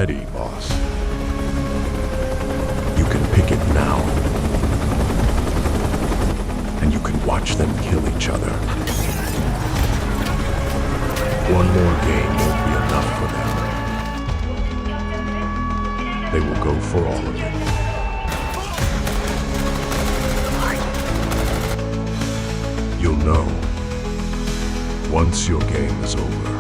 ready, boss. You can pick it now. And you can watch them kill each other. One more game won't be enough for them. They will go for all of it. You'll know once your game is over.